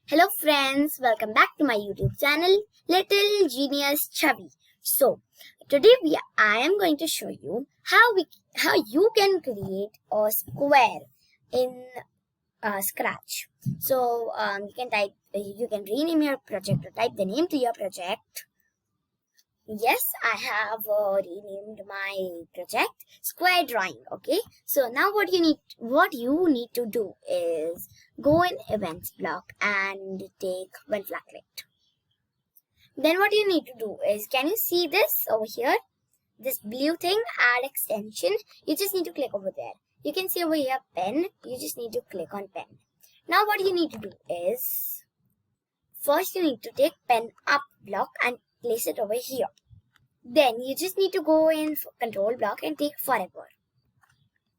Hello friends, welcome back to my YouTube channel, Little Genius Chhavi. So today I am going to show you how you can create a square in Scratch. So you can rename your project or type the name to your project. Yes, I have renamed my project Square Drawing. Okay, so now what you need to do is go in Events block and take one flatlet. Then what you need to do is, can you see this over here? This blue thing, add extension. You just need to click over there. You can see over here pen. You just need to click on pen. Now what you need to do is, first you need to take pen up block and place it over here. Then you just need to go in control block and take forever.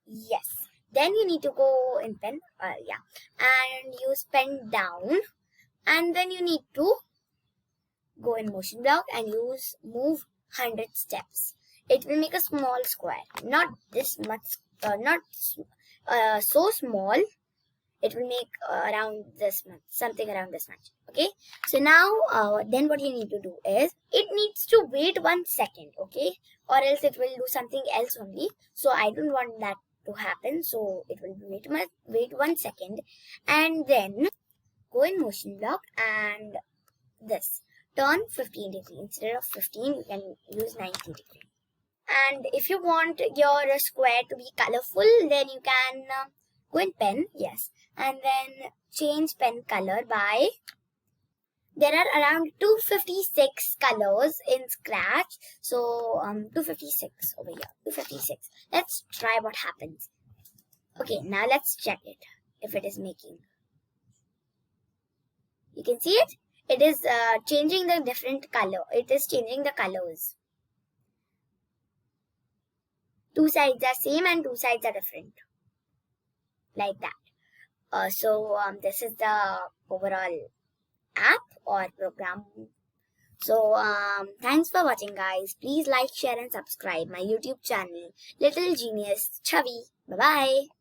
Yes. Then you need to go in pen, and use pen down. And then you need to go in motion block and use move 100 steps. It will make a small square, not this much, not so small. It will make around this much, something around this much. Okay, so now then what you need to do is, it needs to wait 1 second, okay, or else it will do something else only. So I don't want that to happen, so it will wait 1 second, and then go in motion block and this turn 15 degree. Instead of 15 you can use 90 degree. And if you want your square to be colorful, then you can go in pen, yes, and then change pen color by, there are around 256 colors in Scratch. So 256 over here, 256. Let's try what happens. Okay, now let's check it if it is making. You can see it. It is changing the different color. It is changing the colors. Two sides are same and two sides are different. Like that. This is the overall app or program. So thanks for watching, guys. Please like, share and subscribe my YouTube channel, Little Genius Chhavi. Bye bye.